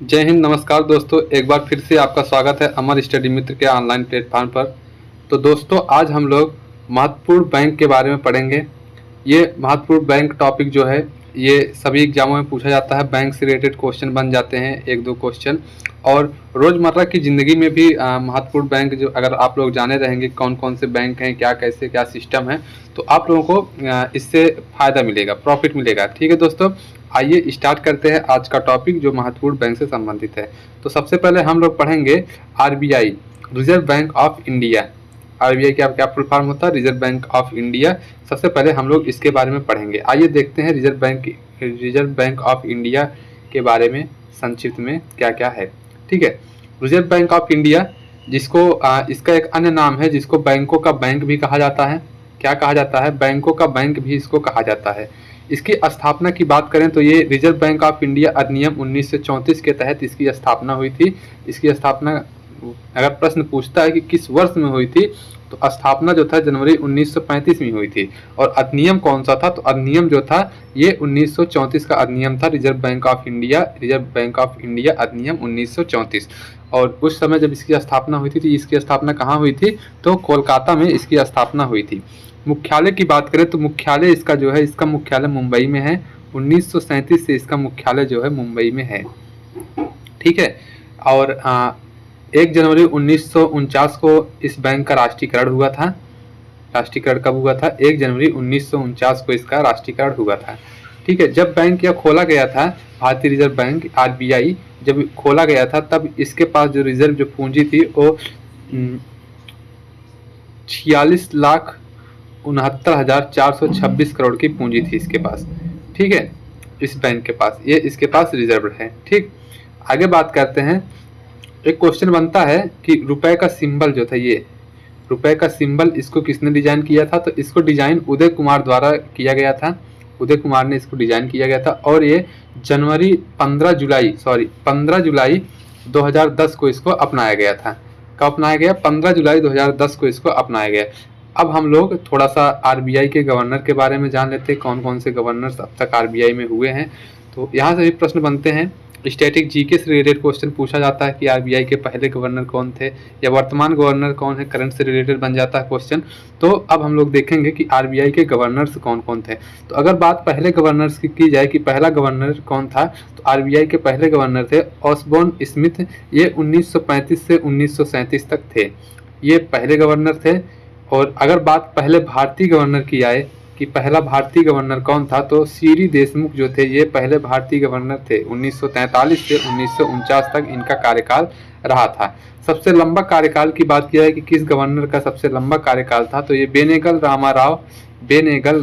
जय हिंद, नमस्कार दोस्तों। एक बार फिर से आपका स्वागत है अमर स्टडी मित्र के ऑनलाइन प्लेटफॉर्म पर। तो दोस्तों, आज हम लोग महत्वपूर्ण बैंक के बारे में पढ़ेंगे। ये महत्वपूर्ण बैंक टॉपिक जो है ये सभी एग्जामों में पूछा जाता है। बैंक से रिलेटेड क्वेश्चन बन जाते हैं एक दो क्वेश्चन, और रोज़मर्रा की ज़िंदगी में भी महत्वपूर्ण बैंक जो अगर आप लोग जाने रहेंगे कौन कौन से बैंक हैं, क्या कैसे क्या सिस्टम है, तो आप लोगों को इससे फ़ायदा मिलेगा, प्रॉफिट मिलेगा। ठीक है दोस्तों, आइए स्टार्ट करते हैं आज का टॉपिक जो महत्वपूर्ण बैंक से संबंधित है। तो सबसे पहले हम लोग पढ़ेंगे RBI, reserve bank of India. RBI का क्या फुल फॉर्म होता है? Reserve bank of India. सबसे पहले हम लोग इसके बारे में पढ़ेंगे। आइए देखते हैं रिजर्व बैंक ऑफ इंडिया के बारे में संक्षिप्त में क्या क्या है। ठीक है, रिजर्व बैंक ऑफ इंडिया जिसको इसका एक अन्य नाम है जिसको बैंकों का बैंक भी कहा जाता है। क्या कहा जाता है? बैंकों का बैंक भी इसको कहा जाता है। इसकी स्थापना की बात करें तो ये रिजर्व बैंक ऑफ इंडिया अधिनियम 1934 के तहत इसकी स्थापना हुई थी। इसकी स्थापना अगर प्रश्न पूछता है कि किस वर्ष में हुई थी, तो स्थापना जो था जनवरी 1935 में हुई थी। और अधिनियम कौन सा था? तो अधिनियम जो था ये 1934 का अधिनियम था। रिजर्व बैंक ऑफ इंडिया अधिनियम 1934। और उस समय जब इसकी स्थापना हुई थी तो इसकी स्थापना कहाँ हुई थी? तो कोलकाता में इसकी स्थापना हुई थी। मुख्यालय की बात करें तो मुख्यालय इसका जो है, इसका मुख्यालय मुंबई में है। 1937 से इसका मुख्यालय जो है मुंबई में है। ठीक है, और 1 जनवरी 1949 को इस बैंक का राष्ट्रीयकरण हुआ था। राष्ट्रीयकरण कब हुआ था? 1 जनवरी 1949 को इसका राष्ट्रीयकरण हुआ था। ठीक है, जब बैंक यह खोला गया था, भारतीय रिजर्व बैंक आरबीआई जब खोला गया था, तब इसके पास जो रिजर्व जो पूंजी थी वो 46,69,426 करोड़ की पूंजी थी इसके पास। ठीक है, इस बैंक के पास, ये इसके पास रिजर्व है। ठीक, आगे बात करते हैं। एक क्वेश्चन बनता है कि रुपए का सिंबल जो था, ये रुपए का सिंबल इसको किसने डिजाइन किया था? तो इसको डिजाइन उदय कुमार द्वारा किया गया था। उदय कुमार ने इसको डिजाइन किया गया था, और ये 15 जुलाई 2010 को इसको अपनाया गया था। कब अपनाया गया? 15 जुलाई 2010 को इसको अपनाया गया। अब हम लोग थोड़ा सा आरबीआई के गवर्नर के बारे में जान लेते हैं, कौन कौन से गवर्नर्स अब तक आरबीआई में हुए हैं। तो यहाँ से भी प्रश्न बनते हैं। स्टैटिक जीके से रिलेटेड क्वेश्चन पूछा जाता है कि आरबीआई के पहले गवर्नर कौन थे या वर्तमान गवर्नर कौन है, करंट से रिलेटेड बन जाता है क्वेश्चन। तो अब हम लोग देखेंगे कि आरबीआई के गवर्नर्स कौन कौन थे। तो अगर बात पहले गवर्नर्स की जाए कि पहला गवर्नर कौन था, तो आरबीआई के पहले गवर्नर थे ऑसबोर्न स्मिथ। ये 1935 से 1937 तक थे, ये पहले गवर्नर थे। और अगर बात पहले भारतीय गवर्नर की आए कि पहला भारतीय गवर्नर कौन था, तो सीडी देशमुख जो थे ये पहले भारतीय गवर्नर थे। 1943 से 1949 तक इनका कार्यकाल रहा था। सबसे लंबा कार्यकाल की बात की जाए कि किस गवर्नर का सबसे लंबा कार्यकाल था, तो ये बेनेगल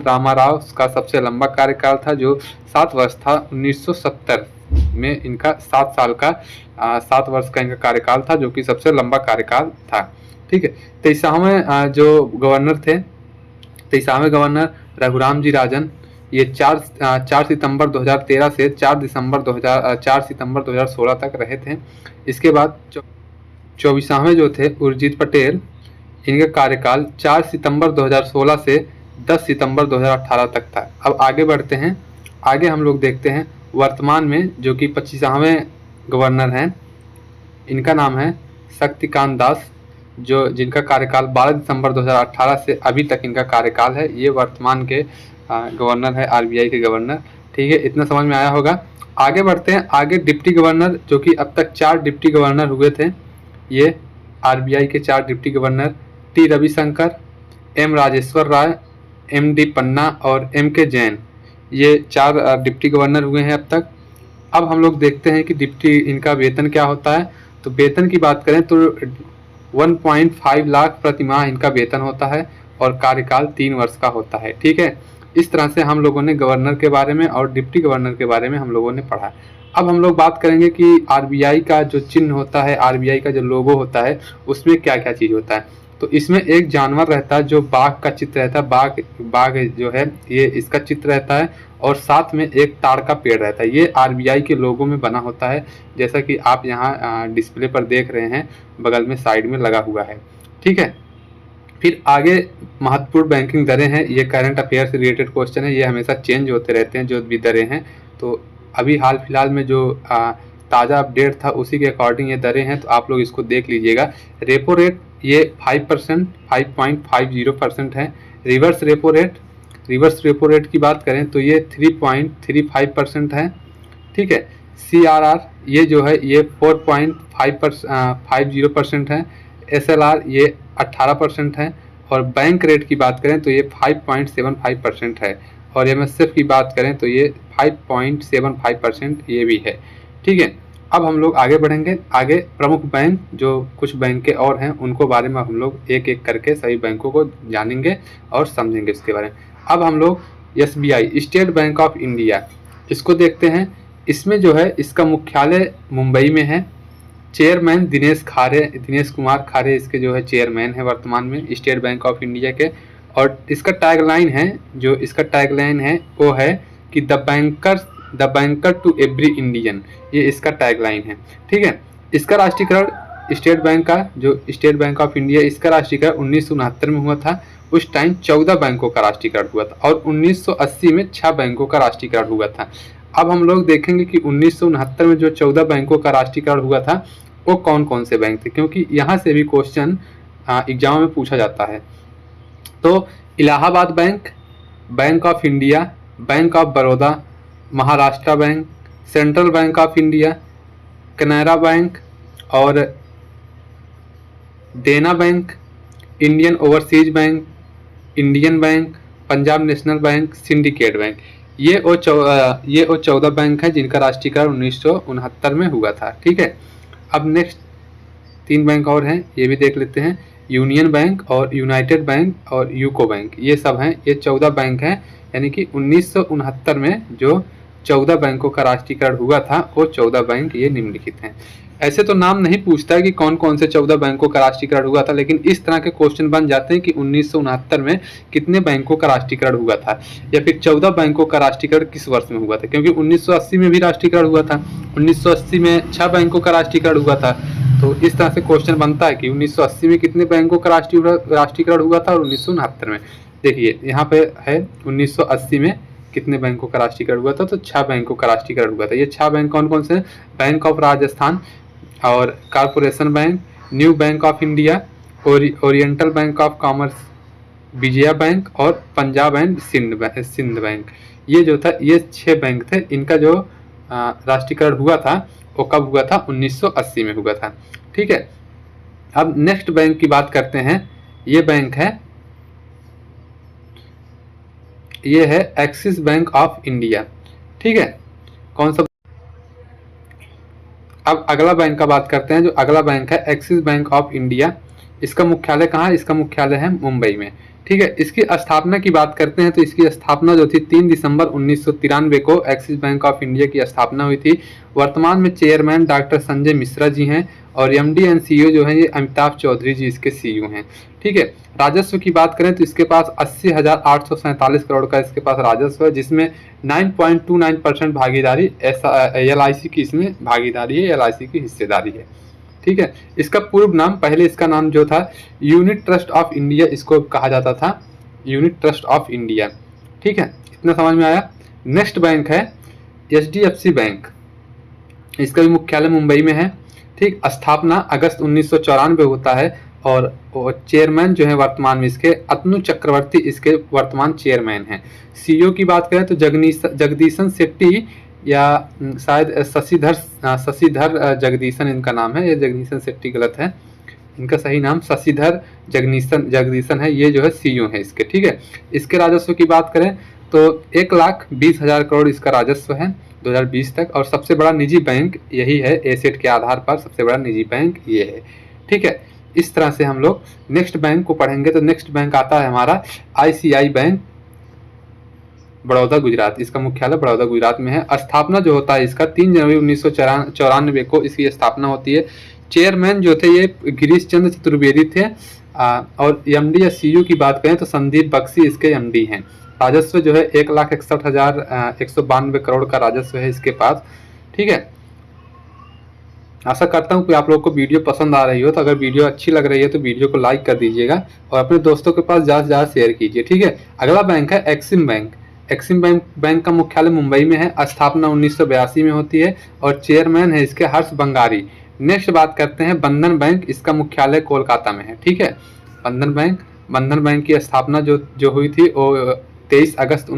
रामाराव का सबसे लंबा कार्यकाल था, जो 7 वर्ष था। 1970 में इनका 7 वर्ष का इनका कार्यकाल था, जो कि सबसे लंबा कार्यकाल था। ठीक है, 23वें जो गवर्नर थे, 23वें गवर्नर रघुराम जी राजन, ये 4 सितंबर 2013 से 4 सितंबर 2016 तक रहे थे। इसके बाद 24वें जो थे उर्जित पटेल, इनका कार्यकाल 4 सितंबर 2016 से 10 सितंबर 2018 तक था। अब आगे बढ़ते हैं। आगे हम लोग देखते हैं वर्तमान में जो कि 25वें गवर्नर हैं, इनका नाम है शक्तिकांत दास, जो जिनका कार्यकाल 12 दिसंबर 2018 से अभी तक इनका कार्यकाल है। ये वर्तमान के गवर्नर है, आरबीआई के गवर्नर। ठीक है, इतना समझ में आया होगा। आगे बढ़ते हैं। आगे डिप्टी गवर्नर, जो कि अब तक 4 डिप्टी गवर्नर हुए थे। ये आरबीआई के 4 deputy governor T Ravishankar, M Rajeshwar Rai, M D Panna और एम के जैन, ये 4 डिप्टी गवर्नर हुए हैं अब तक। अब हम लोग देखते हैं कि डिप्टी इनका वेतन क्या होता है। तो वेतन की बात करें तो 1.5 लाख प्रति माह इनका वेतन होता है, और कार्यकाल 3 वर्ष का होता है। ठीक है, इस तरह से हम लोगों ने गवर्नर के बारे में और डिप्टी गवर्नर के बारे में हम लोगों ने पढ़ा। अब हम लोग बात करेंगे कि आरबीआई का जो चिन्ह होता है, आरबीआई का जो लोगो होता है, उसमें क्या क्या चीज़ होता है। तो इसमें एक जानवर रहता है जो बाघ का चित्र रहता है। बाघ जो है ये इसका चित्र रहता है, और साथ में एक ताड़ का पेड़ रहता है। ये आरबीआई के लोगों में बना होता है, जैसा कि आप यहाँ डिस्प्ले पर देख रहे हैं, बगल में साइड में लगा हुआ है। ठीक है, फिर आगे महत्वपूर्ण बैंकिंग दरें हैं। ये करंट अफेयर से रिलेटेड क्वेश्चन है, ये हमेशा चेंज होते रहते हैं जो भी दरें हैं। तो अभी हाल फिलहाल में जो ताज़ा अपडेट था उसी के अकॉर्डिंग ये दरें हैं, तो आप लोग इसको देख लीजिएगा। रेपो रेट ये 5%, 5.50% है। रिवर्स रेपो रेट की बात करें तो ये 3.35% है, ठीक है। CRR ये जो है ये 4.50% है। SLR ये 18% है। और बैंक रेट की बात करें तो ये 5.75% है। और MSF की बात करें तो ये 5.75% ये भी है, ठीक है। अब हम लोग आगे बढ़ेंगे। आगे प्रमुख बैंक जो कुछ बैंक और हैं उनको बारे में हम लोग एक एक करके सभी बैंकों को जानेंगे और समझेंगे इसके बारे में। अब हम लोग SBI state bank of India इसको देखते हैं। इसमें जो है इसका मुख्यालय मुंबई में है। चेयरमैन दिनेश कुमार खारे इसके जो है चेयरमैन है वर्तमान में स्टेट बैंक ऑफ इंडिया के। और इसका टैगलाइन है वो है कि the banker to every Indian, ये इसका टैगलाइन है, ठीक है। इसका राष्ट्रीयकरण स्टेट बैंक ऑफ इंडिया इसका राष्ट्रीयकरण 1969 में हुआ था। उस टाइम 14 बैंकों का राष्ट्रीयकरण हुआ था और 1980 में 6 बैंकों का राष्ट्रीयकरण हुआ था। अब हम लोग देखेंगे कि 1969 में जो 14 बैंकों का राष्ट्रीयकरण हुआ था वो कौन कौन से बैंक थे, क्योंकि यहाँ से भी क्वेश्चन एग्जाम में पूछा जाता है। तो Allahabad bank, bank of India, bank of Baroda, Maharashtra bank, central bank of India, Canara bank और देना bank, Indian overseas bank, Indian bank, Punjab national bank, syndicate bank, ये वो 14 बैंक है जिनका राष्ट्रीयकरण 1969 में हुआ था, ठीक है। अब नेक्स्ट 3 बैंक और हैं, ये भी देख लेते हैं। यूनियन बैंक और यूनाइटेड बैंक और यूको बैंक, ये सब हैं। ये 14 बैंक हैं, यानी कि 1969 में जो 14 बैंकों का राष्ट्रीयकरण हुआ था वो 14 बैंक ये निम्नलिखित हैं। ऐसे तो नाम नहीं पूछता है कि कौन कौन से 14 बैंकों का राष्ट्रीयकरण हुआ था, लेकिन इस तरह के क्वेश्चन बन जाते हैं कि 1969 में कितने बैंकों का राष्ट्रीयकरण हुआ था, या फिर 14 बैंकों का राष्ट्रीयकरण किस वर्ष में हुआ था, क्योंकि 1980 में भी राष्ट्रीयकरण हुआ था। 1980 में 6 बैंकों का राष्ट्रीयकरण हुआ था। तो इस तरह से क्वेश्चन बनता है कि 1980 में कितने बैंकों का राष्ट्रीयकरण हुआ था और 1969 में। देखिए यहाँ पे है 1980 में कितने बैंकों का राष्ट्रीयकरण हुआ था, तो 6 बैंकों का राष्ट्रीयकरण हुआ था। ये 6 बैंक कौन कौन से हैं? बैंक ऑफ राजस्थान और corporation bank, new bank of India, oriental bank of commerce, Vijaya bank और पंजाब एंड सिंध बैंक। ये जो था ये 6 बैंक थे। इनका जो राष्ट्रीयकरण हुआ था वो कब हुआ था? 1980 में हुआ था, ठीक है। अब नेक्स्ट बैंक की बात करते हैं। ये बैंक है, ये है एक्सिस बैंक ऑफ इंडिया, ठीक है। कौन सा? अब अगला बैंक का बात करते हैं। जो अगला बैंक है एक्सिस बैंक ऑफ इंडिया, इसका मुख्यालय कहाँ है? इसका मुख्यालय है मुंबई में, ठीक है। इसकी स्थापना की बात करते हैं तो इसकी स्थापना जो थी 3 दिसंबर 1993 को एक्सिस बैंक ऑफ इंडिया की स्थापना हुई थी। वर्तमान में चेयरमैन डॉक्टर संजय मिश्रा जी हैं और MD एंड CEO जो हैं ये अमिताभ चौधरी जी इसके CEO हैं, ठीक है। राजस्व की बात करें तो इसके पास 80,847 करोड़ का इसके पास राजस्व है, जिसमें 9.29% भागीदारी LIC की इसमें भागीदारी है, LIC की हिस्सेदारी है, ठीक है। इसका पूर्व नाम, पहले इसका नाम जो था यूनिट ट्रस्ट ऑफ इंडिया इसको कहा जाता था, यूनिट ट्रस्ट ऑफ इंडिया, ठीक है। इतना समझ में आया। नेक्स्ट बैंक है HDFC बैंक, इसका भी मुख्यालय मुंबई में है, ठीक। स्थापना अगस्त 1994 होता है और चेयरमैन जो है वर्तमान में इसके अतनु चक्रवर्ती इसके वर्तमान चेयरमैन हैं। CEO की बात करें तो जगदीशन शेट्टी या शायद शशिधर जगदीशन इनका नाम है। ये जगदीशन शेट्टी गलत है, इनका सही नाम शशिधर जगदीशन है। ये जो है CEO है इसके, ठीक है। इसके राजस्व की बात करें तो 1,20,000 करोड़ इसका राजस्व है 2020 तक। और सबसे बड़ा निजी बैंक यही है, एसेट के आधार पर सबसे बड़ा निजी बैंक ये है, ठीक है। इस तरह से हम लोग नेक्स्ट बैंक को पढ़ेंगे। तो नेक्स्ट बैंक आता है हमारा ICI बैंक, बड़ौदा गुजरात। इसका मुख्यालय बड़ौदा गुजरात में है। स्थापना जो होता है इसका 3 जनवरी 1994 को इसकी स्थापना होती है। चेयरमैन जो थे ये गिरीश चंद्र चतुर्वेदी थे। और MD या CEO की बात करें तो संदीप बख्शी इसके MD हैं। राजस्व जो है 1,61,192 करोड़ का राजस्व है इसके पास, ठीक है। आशा करता हूँ कि आप लोगों को वीडियो पसंद आ रही हो। तो अगर वीडियो अच्छी लग रही है तो वीडियो को लाइक कर दीजिएगा और अपने दोस्तों के पास ज़्यादा से ज़्यादा शेयर कीजिए, ठीक है। अगला बैंक है एक्सिम बैंक। एक्सिम बैंक का मुख्यालय मुंबई में है, स्थापना 1982 में होती है और चेयरमैन है इसके हर्ष बंगारी। नेक्स्ट बात करते हैं बंधन बैंक, इसका मुख्यालय कोलकाता में है। ठीक है, बंधन बैंक की स्थापना जो हुई थी वो 23 अगस्त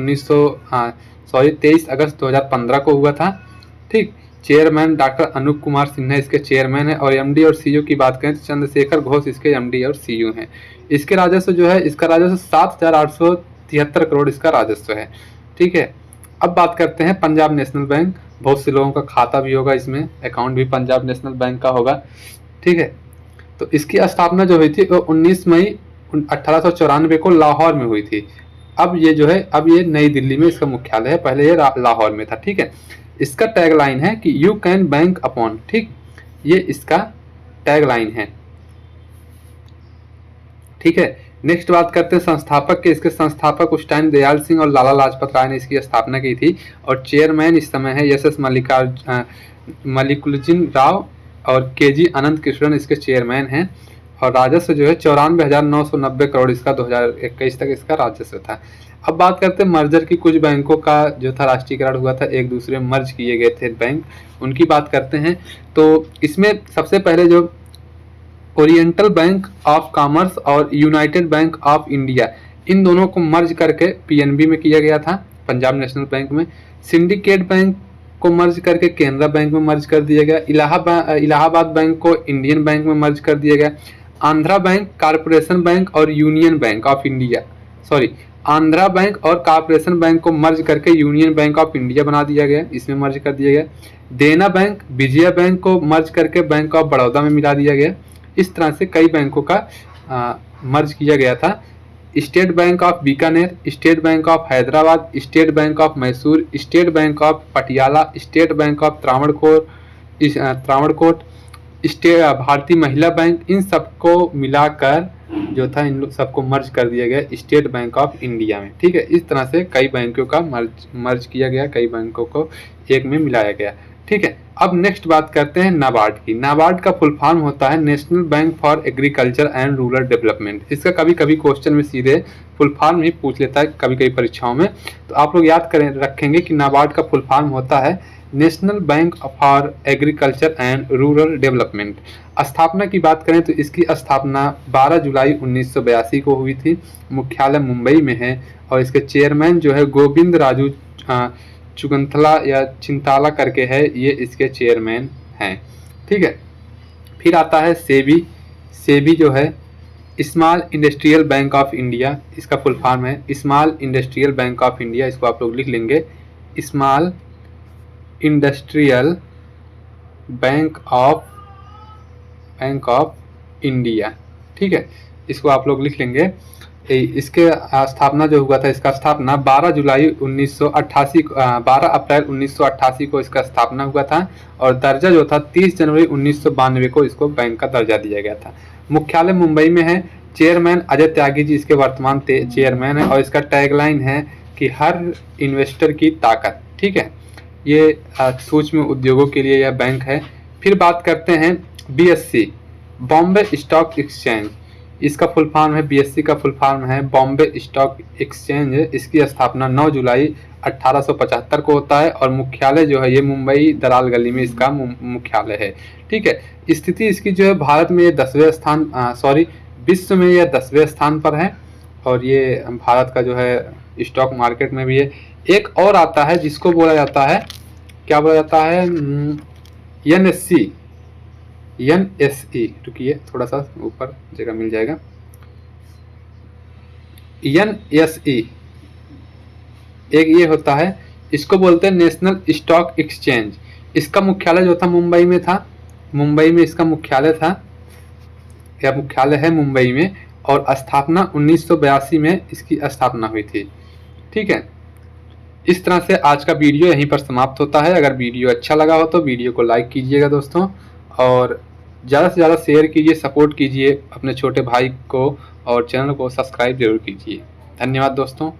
2015 को हुआ था। ठीक, चेयरमैन डॉक्टर अनूप कुमार सिन्हा इसके चेयरमैन है और एमडी और सीईओ की बात करें तो चंद्रशेखर घोष इसके एमडी और सीईओ हैं। इसके राजस्व जो है, इसका राजस्व 7,873 करोड़ इसका राजस्व है। ठीक है, अब बात करते हैं पंजाब नेशनल बैंक। बहुत से लोगों का खाता भी होगा इसमें, अकाउंट भी पंजाब नेशनल बैंक का होगा। ठीक है, तो इसकी स्थापना जो हुई थी वो 19 मई 1894 को लाहौर में हुई थी। अब ये जो है, अब ये नई दिल्ली में इसका मुख्यालय है, पहले ये लाहौर में था। ठीक है, इसका टैगलाइन है कि यू कैन बैंक अपॉन। ठीक, ये इसका टैगलाइन है। ठीक है, नेक्स्ट बात करते हैं संस्थापक के। इसके संस्थापक उस टाइम दयाल सिंह और लाला लाजपत राय ने इसकी स्थापना की थी और चेयरमैन इस समय है एस मल्लिकार्जुन राव और केजी अनंत कृष्णन इसके चेयरमैन हैं। और राजस्व जो है 94,990 करोड़ इसका 2021 तक इसका राजस्व था। अब बात करते हैं मर्जर की। कुछ बैंकों का जो था राष्ट्रीयकरण हुआ था, एक दूसरे में मर्ज किए गए थे बैंक, उनकी बात करते हैं। तो इसमें सबसे पहले जो ओरिएंटल बैंक ऑफ कॉमर्स और यूनाइटेड बैंक ऑफ इंडिया, इन दोनों को मर्ज करके पीएनबी में किया गया था, पंजाब नेशनल बैंक में। सिंडिकेट बैंक को मर्ज करके केनरा बैंक में मर्ज कर दिया गया। इलाहाबाद बैंक को इंडियन बैंक में मर्ज कर दिया गया। आंध्रा बैंक, कॉर्पोरेशन बैंक और union bank of India, Andhra bank और कॉर्पोरेशन बैंक को मर्ज करके यूनियन बैंक ऑफ इंडिया बना दिया गया, इसमें मर्ज कर दिया गया। देना बैंक, विजया बैंक को मर्ज करके बैंक ऑफ बड़ौदा में मिला दिया गया। इस तरह से कई बैंकों का मर्ज किया गया था। State bank of Bikaner, state bank of Hyderabad, state bank of Mysore, state bank of Patiala, state bank of Travancore, भारतीय महिला बैंक, इन सबको मिलाकर जो था इन सबको मर्ज कर दिया गया स्टेट बैंक ऑफ इंडिया में। ठीक है, इस तरह से कई बैंकों का मर्ज किया गया, कई बैंकों को एक में मिलाया गया। ठीक है, अब नेक्स्ट बात करते हैं नाबार्ड की। नाबार्ड का फुल फॉर्म होता है national bank for agriculture and rural development. इसका कभी कभी क्वेश्चन में सीधे फुल फॉर्म ही पूछ लेता है, कभी कभी परीक्षाओं में। तो आप लोग याद करें रखेंगे कि नाबार्ड का फुल फॉर्म होता है national bank for agriculture and rural development. स्थापना की बात करें तो इसकी स्थापना 12 जुलाई 1982 को हुई थी। मुख्यालय मुंबई में है और इसके चेयरमैन जो है गोविंद राजू चुगंथला या चिंताला करके है, ये इसके चेयरमैन हैं। ठीक है, फिर आता है सेबी। सेबी जो है small industrial bank of India, इसका फुल फॉर्म है small industrial bank of India. इसको आप लोग लिख लेंगे small industrial bank of India. ठीक है, इसको आप लोग लिख लेंगे। इसके स्थापना जो हुआ था, इसका स्थापना 12 अप्रैल 1988 को इसका स्थापना हुआ था और दर्जा जो था 30 जनवरी 1992 को इसको बैंक का दर्जा दिया गया था। मुख्यालय मुंबई में है। चेयरमैन अजय त्यागी जी इसके वर्तमान चेयरमैन है और इसका टैगलाइन है कि हर इन्वेस्टर की ताकत। ठीक है, ये सूक्ष्म उद्योगों के लिए यह बैंक है। फिर बात करते हैं बीएससी, बॉम्बे स्टॉक एक्सचेंज। इसका फुल फॉर्म है, बीएससी का फुल फॉर्म है बॉम्बे स्टॉक एक्सचेंज। इसकी स्थापना 9 जुलाई 1875 को होता है और मुख्यालय जो है ये मुंबई दलाल गली में इसका मुख्यालय है। ठीक है, स्थिति इसकी जो है भारत में ये 10वें स्थान विश्व में यह 10वें स्थान पर है और ये भारत का जो है स्टॉक मार्केट में भी है। एक और आता है जिसको बोला जाता है, क्या बोला जाता है, एनएसई। रुकिए थोड़ा सा ऊपर जगह मिल जाएगा। एनएसई एक ये होता है, इसको बोलते हैं नेशनल स्टॉक एक्सचेंज। इसका मुख्यालय जो था मुंबई में था, मुंबई में इसका मुख्यालय था या मुख्यालय है मुंबई में और स्थापना 1982 में इसकी स्थापना हुई थी। ठीक है, इस तरह से आज का वीडियो यहीं पर समाप्त होता है। अगर वीडियो अच्छा लगा हो तो वीडियो को लाइक कीजिएगा दोस्तों और ज़्यादा से ज़्यादा शेयर कीजिए, सपोर्ट कीजिए अपने छोटे भाई को और चैनल को सब्सक्राइब जरूर कीजिए। धन्यवाद दोस्तों।